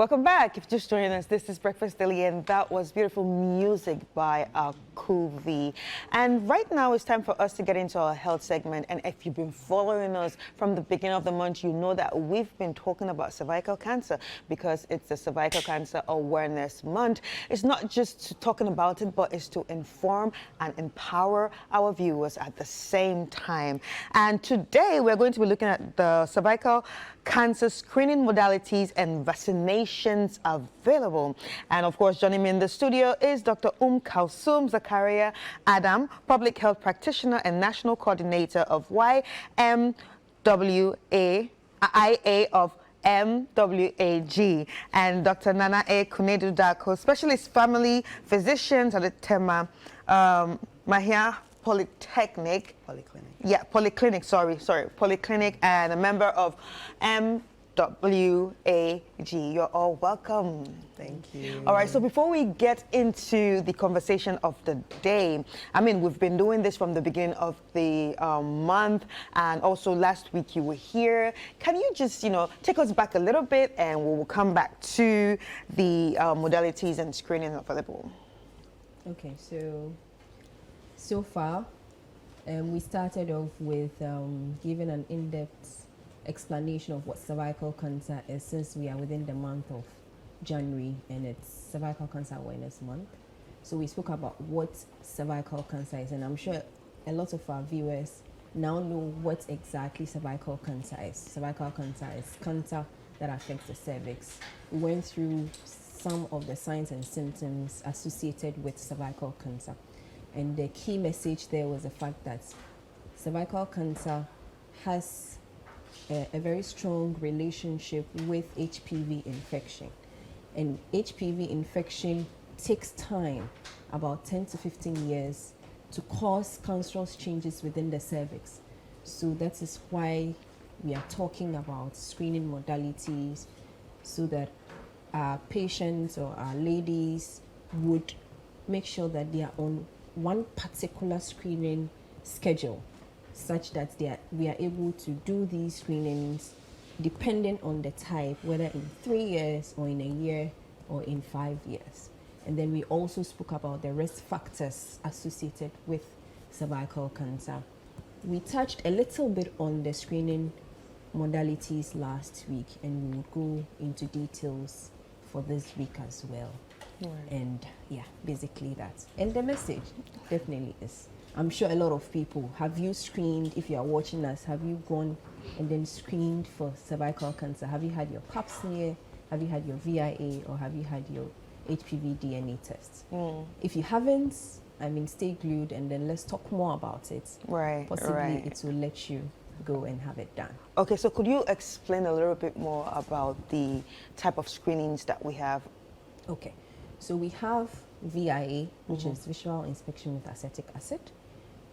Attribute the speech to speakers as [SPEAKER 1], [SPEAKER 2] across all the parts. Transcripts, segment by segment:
[SPEAKER 1] Welcome back. If you're just joining us, this is Breakfast Daily, and that was beautiful music by Kuvi. And right now it's time for us to get into our health segment. And if you've been following us from the beginning of the month, you know that we've been talking about cervical cancer because it's the Cervical Cancer Awareness Month. It's not just talking about it, but it's to inform and empower our viewers at the same time. And today we're going to be looking at the cervical cancer screening modalities and vaccinations available. And of course, joining me in the studio is Dr. Kalsum Zakaria Adam, public health practitioner and national coordinator of YMWA IA of MWAG, and Dr. Nana A. Kunedu Dako, specialist family physicians at the Tema Mahia Polyclinic, and a member of MWAG. You're all welcome.
[SPEAKER 2] Thank you.
[SPEAKER 1] All right, so before we get into the conversation of the day, I mean, we've been doing this from the beginning of the month, and also last week you were here. Can you just, take us back a little bit, and we'll come back to the modalities and screening available?
[SPEAKER 2] Okay, so far, we started off with giving an in-depth explanation of what cervical cancer is, since we are within the month of January and it's Cervical Cancer Awareness Month. So we spoke about what cervical cancer is, and I'm sure a lot of our viewers now know what exactly cervical cancer is. Cervical cancer is cancer that affects the cervix. We went through some of the signs and symptoms associated with cervical cancer. And the key message there was the fact that cervical cancer has a very strong relationship with HPV infection. And HPV infection takes time, about 10 to 15 years, to cause cancerous changes within the cervix. So that is why we are talking about screening modalities, so that our patients or our ladies would make sure that they are on one particular screening schedule, such that we are able to do these screenings depending on the type, whether in 3 years or in a year or in 5 years. And then we also spoke about the risk factors associated with cervical cancer. We touched a little bit on the screening modalities last week, and we will go into details for this week as well. Right. And yeah, basically that. And the message definitely is, I'm sure a lot of people, have you screened? If you are watching us, have you gone and then screened for cervical cancer? Have you had your pap smear? Have you had your VIA? Or have you had your HPV DNA test? If you haven't, stay glued, and then let's talk more about it.
[SPEAKER 1] Right.
[SPEAKER 2] Possibly it will let you go and have it done.
[SPEAKER 1] Okay, so could you explain a little bit more about the type of screenings that we have?
[SPEAKER 2] Okay, so we have VIA, which is visual inspection with acetic acid.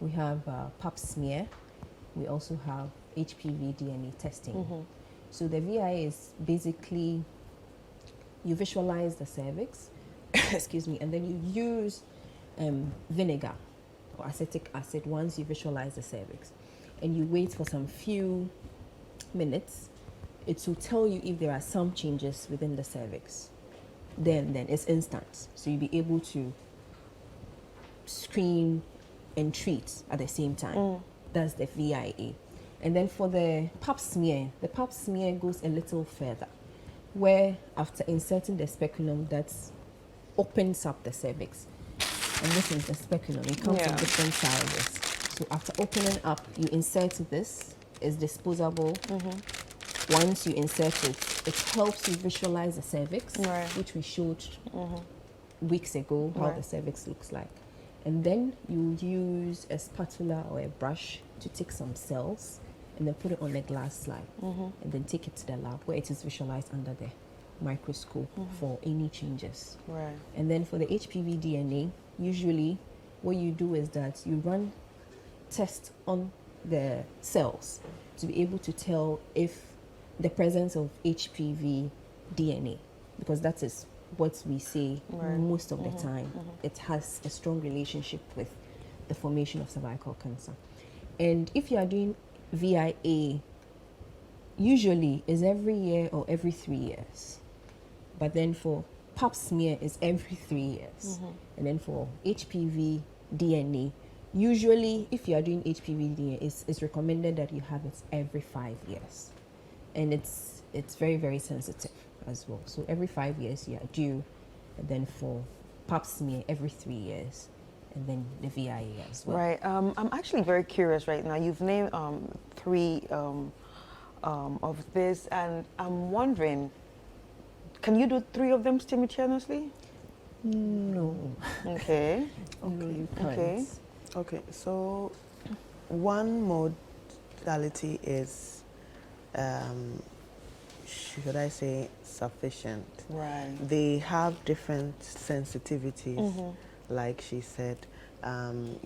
[SPEAKER 2] We have pap smear. We also have HPV DNA testing. So the VIA is basically, you visualize the cervix, excuse me, and then you use vinegar or acetic acid once you visualize the cervix. And you wait for some few minutes. It will tell you if there are some changes within the cervix. Then it's instant. So you'll be able to screen and treat at the same time. That's the VIA. And then for the pap smear goes a little further, where after inserting the speculum, that opens up the cervix. And this is the speculum. It comes in different sizes. So after opening up, you insert this. It's disposable. Once you insert it, it helps you visualize the cervix, which we showed weeks ago, how the cervix looks like. And then you use a spatula or a brush to take some cells and then put it on a glass slide, and then take it to the lab where it is visualized under the microscope for any changes. And then for the HPV DNA, usually what you do is that you run tests on the cells to be able to tell if the presence of HPV DNA, because that is what we say most of the time. It has a strong relationship with the formation of cervical cancer. And if you are doing VIA, usually is every year or every 3 years. But then for pap smear is every 3 years. And then for HPV DNA, usually if you are doing HPV DNA, it's recommended that you have it every 5 years. And it's very, very sensitive as well. So every 5 years you are due, and then for pap smear every 3 years, and then the VIA as well.
[SPEAKER 1] Right. I'm actually very curious right now. You've named 3 of this, and I'm wondering, can you do 3 of them simultaneously?
[SPEAKER 2] No.
[SPEAKER 1] Okay.
[SPEAKER 2] No, you can't.
[SPEAKER 1] Okay.
[SPEAKER 3] Okay, so one modality is, should I say, sufficient.
[SPEAKER 1] Right.
[SPEAKER 3] They have different sensitivities, like she said.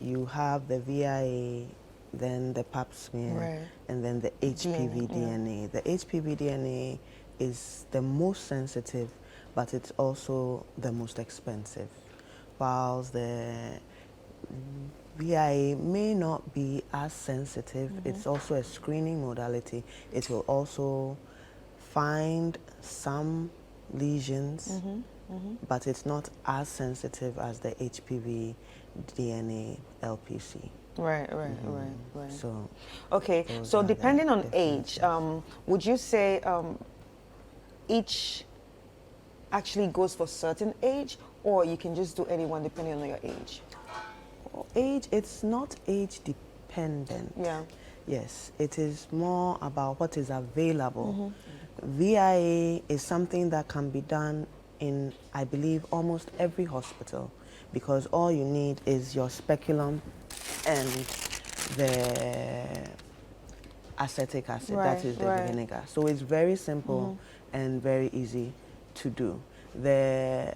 [SPEAKER 3] You have the VIA, then the pap smear,
[SPEAKER 1] Right.
[SPEAKER 3] and then the HPV
[SPEAKER 1] DNA, yeah.
[SPEAKER 3] DNA. The HPV DNA is the most sensitive, but it's also the most expensive, whilst the VIA may not be as sensitive. It's also a screening modality. It will also find some lesions, but it's not as sensitive as the HPV DNA LPC.
[SPEAKER 1] Right.
[SPEAKER 3] So,
[SPEAKER 1] Okay,
[SPEAKER 3] those
[SPEAKER 1] so
[SPEAKER 3] are the
[SPEAKER 1] depending on age,
[SPEAKER 3] differences.
[SPEAKER 1] would you say each actually goes for certain age, or you can just do anyone depending on your age?
[SPEAKER 3] Age, it's not age dependent.
[SPEAKER 1] Yeah.
[SPEAKER 3] Yes, it is more about what is available. VIA is something that can be done in, I believe, almost every hospital, because all you need is your speculum and the acetic acid, that
[SPEAKER 1] Right,
[SPEAKER 3] is the
[SPEAKER 1] right.
[SPEAKER 3] vinegar. So it's very simple and very easy to do. The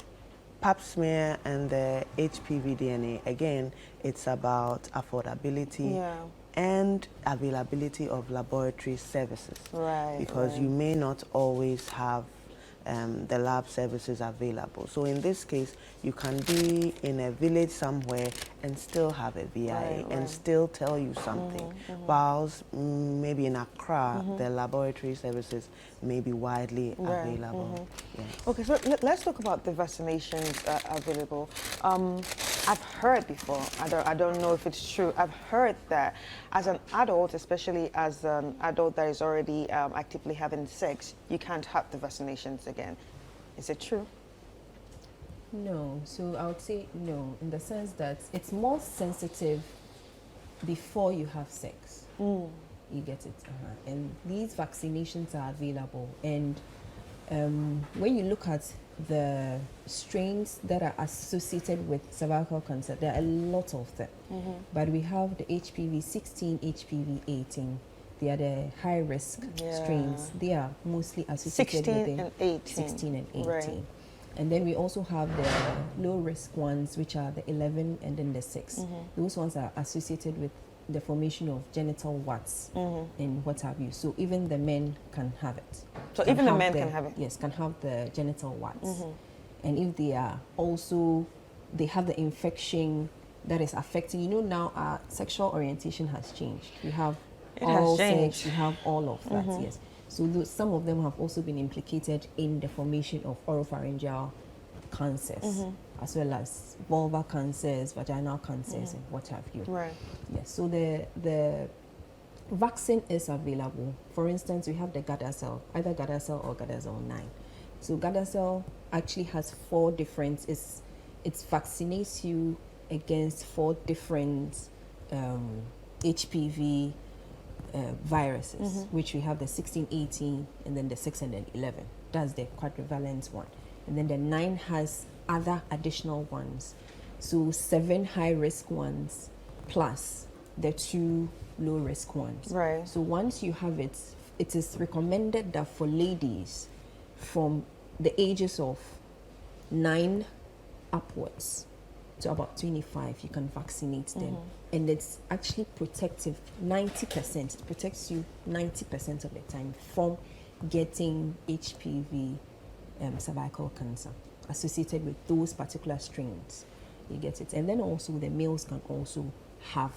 [SPEAKER 3] pap smear and the HPV DNA, again, it's about affordability
[SPEAKER 1] Yeah.
[SPEAKER 3] and availability of laboratory services.
[SPEAKER 1] Right.
[SPEAKER 3] Because
[SPEAKER 1] right.
[SPEAKER 3] you may not always have the lab services available. So in this case, you can be in a village somewhere and still have a VIA
[SPEAKER 1] Right,
[SPEAKER 3] and
[SPEAKER 1] right.
[SPEAKER 3] still tell you something. Whilst maybe in Accra, the laboratory services may be widely
[SPEAKER 1] Right,
[SPEAKER 3] available. Yes.
[SPEAKER 1] Okay, so let's talk about the vaccinations available. I've heard before, I don't know if it's true, I've heard that as an adult, especially as an adult that is already actively having sex, you can't have the vaccinations again. Is it true?
[SPEAKER 2] No, so I would say no, in the sense that it's more sensitive before you have sex. You get it. And these vaccinations are available. And when you look at the strains that are associated with cervical cancer, there are a lot of them. But we have the HPV 16, HPV 18. They are the high risk strains. They are mostly associated
[SPEAKER 1] 16
[SPEAKER 2] with the
[SPEAKER 1] and 18.
[SPEAKER 2] 16 and 18.
[SPEAKER 1] Right.
[SPEAKER 2] And then we also have the low risk ones, which are the 11 and then the 6. Those ones are associated with the formation of genital warts and what have you. So even the men can have it.
[SPEAKER 1] So even the men can have it?
[SPEAKER 2] Yes, can have the genital warts. And if they are also, they have the infection that is affecting, now our sexual orientation has changed. We have oral sex, we have all of that, yes. So some of them have also been implicated in the formation of oropharyngeal cancers, as well as vulvar cancers, vaginal cancers, and what have you.
[SPEAKER 1] Right.
[SPEAKER 2] Yes, so the vaccine is available. For instance, we have the Gardasil, either Gardasil or Gardasil 9. So Gardasil actually has 4 different, it vaccinates you against 4 different HPV viruses, which we have the 16, 18, and then the 6 and then 11. That's the quadrivalent one. And then the 9 has other additional ones. So 7 high risk ones plus the 2 low risk ones.
[SPEAKER 1] Right.
[SPEAKER 2] So once you have it, it is recommended that for ladies from the ages of 9 upwards to about 25, you can vaccinate them. And it's actually protective, 90%. It protects you 90% of the time from getting HPV cervical cancer associated with those particular strains. You get it. And then also the males can also have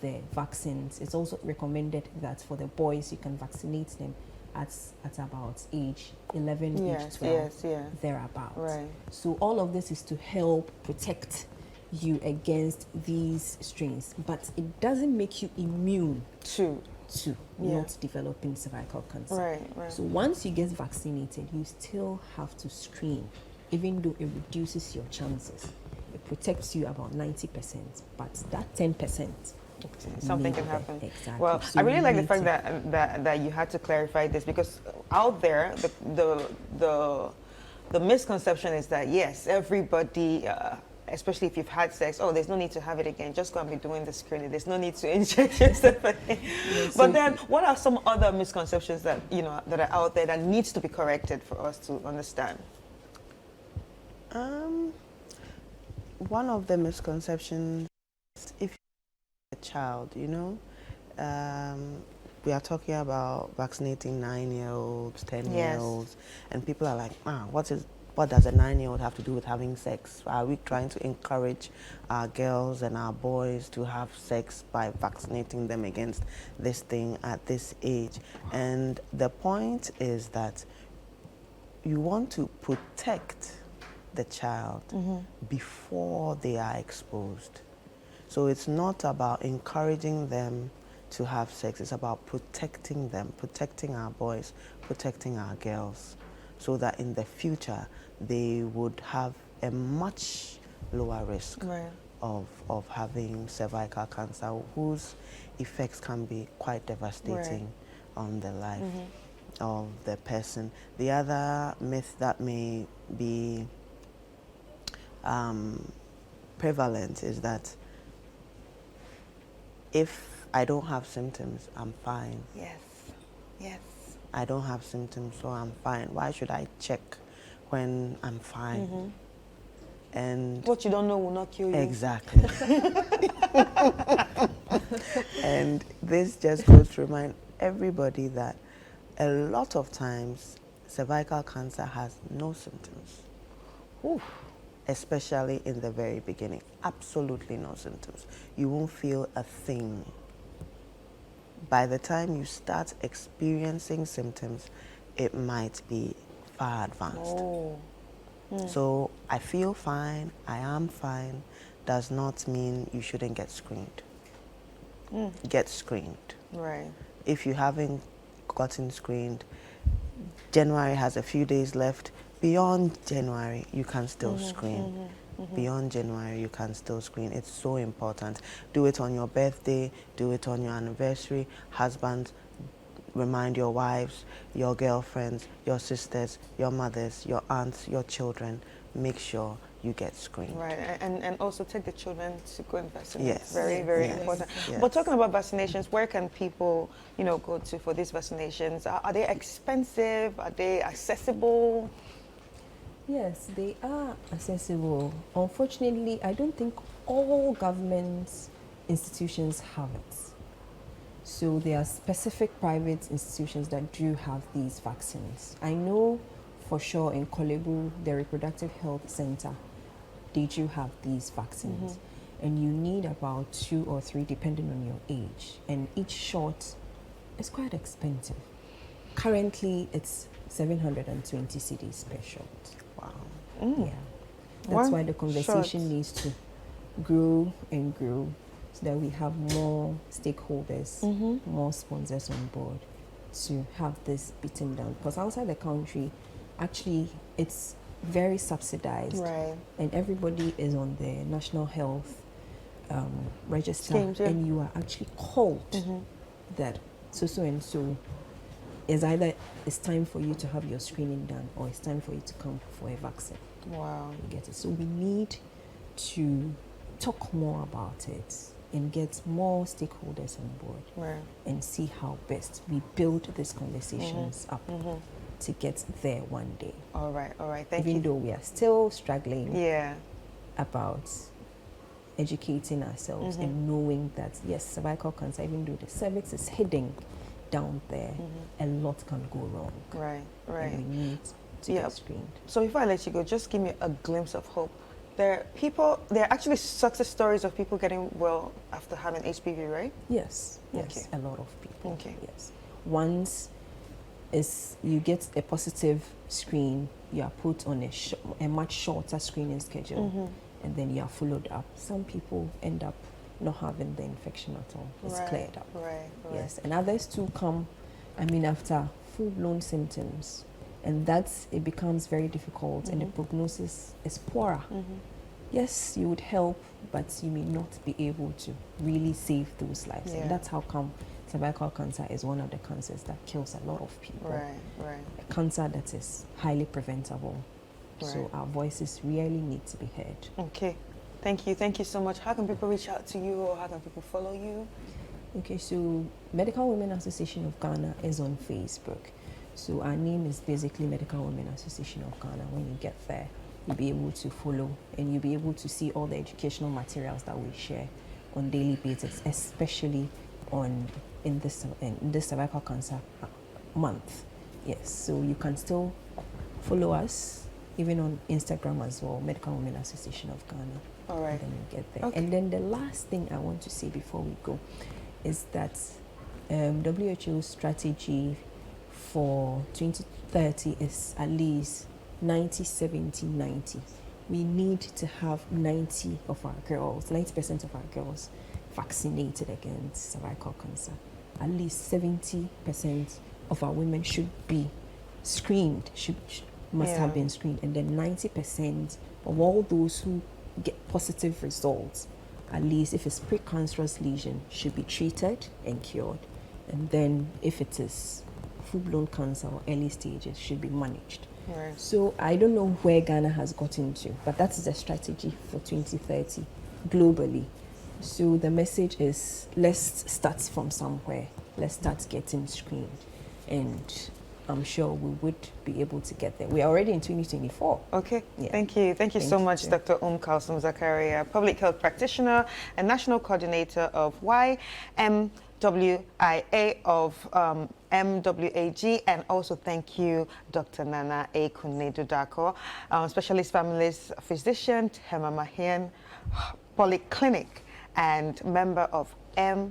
[SPEAKER 2] the vaccines. It's also recommended that for the boys, you can vaccinate them at about age 11,
[SPEAKER 1] Yes,
[SPEAKER 2] age 12,
[SPEAKER 1] yes, yeah.
[SPEAKER 2] thereabouts.
[SPEAKER 1] Right.
[SPEAKER 2] So all of this is to help protect you against these strains, but it doesn't make you immune
[SPEAKER 1] Two.
[SPEAKER 2] to
[SPEAKER 1] Yeah.
[SPEAKER 2] not developing cervical cancer.
[SPEAKER 1] Right, right.
[SPEAKER 2] So once you get vaccinated, you still have to screen, even though it reduces your chances. It protects you about 90%, but that 10%,
[SPEAKER 1] Something
[SPEAKER 2] maybe
[SPEAKER 1] can happen.
[SPEAKER 2] Exactly.
[SPEAKER 1] Well,
[SPEAKER 2] So
[SPEAKER 1] I really
[SPEAKER 2] you
[SPEAKER 1] like the
[SPEAKER 2] need
[SPEAKER 1] fact
[SPEAKER 2] to-
[SPEAKER 1] that you had to clarify this, because out there the misconception is that yes, everybody, especially if you've had sex, oh, there's no need to have it again. Just go and be doing the screening. There's no need to inject yourself again.
[SPEAKER 2] Yes,
[SPEAKER 1] But
[SPEAKER 2] so-
[SPEAKER 1] then, what are some other misconceptions that that are out there that needs to be corrected for us to understand?
[SPEAKER 3] One of the misconceptions is if you're a child, we are talking about vaccinating 9-year-olds, 10-year-olds, and people are like, what does a 9-year-old have to do with having sex? Are we trying to encourage our girls and our boys to have sex by vaccinating them against this thing at this age? And the point is that you want to protect the child before they are exposed. So it's not about encouraging them to have sex, it's about protecting them, protecting our boys, protecting our girls, so that in the future they would have a much lower risk of having cervical cancer, whose effects can be quite devastating on the life of the person. The other myth that may be prevalent is that if I don't have symptoms, I'm fine.
[SPEAKER 1] Yes, yes.
[SPEAKER 3] I don't have symptoms, so I'm fine. Why should I check when I'm fine? And
[SPEAKER 1] What you don't know will not kill you.
[SPEAKER 3] exactly. And this just goes to remind everybody that a lot of times cervical cancer has no symptoms.
[SPEAKER 1] Oof.
[SPEAKER 3] Especially in the very beginning. Absolutely no symptoms. You won't feel a thing. By the time you start experiencing symptoms, it might be far advanced.
[SPEAKER 1] Oh.
[SPEAKER 3] So I feel fine, I am fine, does not mean you shouldn't get screened. Get screened.
[SPEAKER 1] Right.
[SPEAKER 3] If you haven't gotten screened, January has a few days left. Beyond January, you can still screen. Beyond January, you can still screen. It's so important. Do it on your birthday, do it on your anniversary. Husbands, remind your wives, your girlfriends, your sisters, your mothers, your aunts, your children. Make sure you get screened.
[SPEAKER 1] Right, and also take the children to go and vaccinate.
[SPEAKER 3] Yes.
[SPEAKER 1] Very, very
[SPEAKER 3] Yes.
[SPEAKER 1] important.
[SPEAKER 3] Yes.
[SPEAKER 1] But talking about vaccinations, where can people, go to for these vaccinations? Are they expensive? Are they accessible?
[SPEAKER 2] Yes, they are accessible. Unfortunately, I don't think all government institutions have it. So there are specific private institutions that do have these vaccines. I know for sure in Kolebu, the Reproductive Health Center, they do have these vaccines. And you need about 2 or 3 depending on your age. And each shot is quite expensive. Currently, it's 720 cedis per shot.
[SPEAKER 3] Wow.
[SPEAKER 2] Yeah. That's
[SPEAKER 1] One
[SPEAKER 2] why the conversation
[SPEAKER 1] shot.
[SPEAKER 2] needs to grow and grow so that we have more stakeholders, more sponsors on board to have this beaten down. Because outside the country, actually, it's very subsidized.
[SPEAKER 1] Right.
[SPEAKER 2] And everybody is on the National Health Register.
[SPEAKER 1] Schemes, yeah.
[SPEAKER 2] And you are actually called that so and so is either it's time for you to have your screening done or it's time for you to come for a vaccine.
[SPEAKER 1] Wow.
[SPEAKER 2] You get it. So we need to talk more about it and get more stakeholders on board
[SPEAKER 1] Right.
[SPEAKER 2] and see how best we build these conversations up to get there one day.
[SPEAKER 1] All right. Thank
[SPEAKER 2] Even
[SPEAKER 1] you.
[SPEAKER 2] though we are still struggling
[SPEAKER 1] Yeah.
[SPEAKER 2] about educating ourselves and knowing that yes, cervical cancer, even though the cervix is hidden down there, a lot can go wrong.
[SPEAKER 1] Right.
[SPEAKER 2] And we need to
[SPEAKER 1] Yeah.
[SPEAKER 2] get screened.
[SPEAKER 1] So before I let you go, just give me a glimpse of hope. There are actually success stories of people getting well after having HPV, right?
[SPEAKER 2] Yes,
[SPEAKER 1] Okay.
[SPEAKER 2] a lot of people.
[SPEAKER 1] Okay.
[SPEAKER 2] Yes. Once is you get a positive screen, you are put on a much shorter screening schedule, and then you are followed up. Some people end up not having the infection at all. It's cleared up.
[SPEAKER 1] Right.
[SPEAKER 2] Yes, and others too come, after full-blown symptoms, and it becomes very difficult, and the prognosis is poorer. Yes, you would help, but you may not be able to really save those lives.
[SPEAKER 1] Yeah.
[SPEAKER 2] And that's how come cervical cancer is one of the cancers that kills a lot of people.
[SPEAKER 1] Right.
[SPEAKER 2] A cancer that is highly preventable.
[SPEAKER 1] Right.
[SPEAKER 2] So our voices really need to be heard.
[SPEAKER 1] Okay. Thank you so much. How can people reach out to you, or how can people follow you?
[SPEAKER 2] Okay, so Medical Women Association of Ghana is on Facebook. So our name is basically Medical Women Association of Ghana. When you get there, you'll be able to follow, and you'll be able to see all the educational materials that we share on daily basis, especially in this cervical cancer month. Yes, so you can still follow us even on Instagram as well, Medical Women Association of Ghana.
[SPEAKER 1] All right.
[SPEAKER 2] And then you get there.
[SPEAKER 1] Okay.
[SPEAKER 2] And then the last thing I want to say before we go is that WHO's strategy for 2030 is at least 90, 70, 90. We need to have 90% of our girls vaccinated against cervical cancer. At least 70% of our women should be screened, must have been screened, and then 90% of all those who get positive results, at least if it's precancerous lesion, should be treated and cured. And then if it is full-blown cancer or early stages, should be managed.
[SPEAKER 1] Right.
[SPEAKER 2] So I don't know where Ghana has gotten to, but that is a strategy for 2030 globally. So the message is, let's start from somewhere. Let's start getting screened, and I'm sure we would be able to get there. We are already in 2024.
[SPEAKER 1] Okay,
[SPEAKER 2] Yeah.
[SPEAKER 1] Thank you so much, Dr. Kalsum Zakaria, Public Health Practitioner and National Coordinator of YMWIA of MWAG, and also thank you, Dr. Nana A. Kunedu-Dako, Specialist Families Physician, Tema Mahian Polyclinic, and member of MWAG.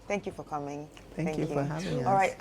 [SPEAKER 1] Thank you for coming.
[SPEAKER 3] Thank you for having us.
[SPEAKER 1] All right,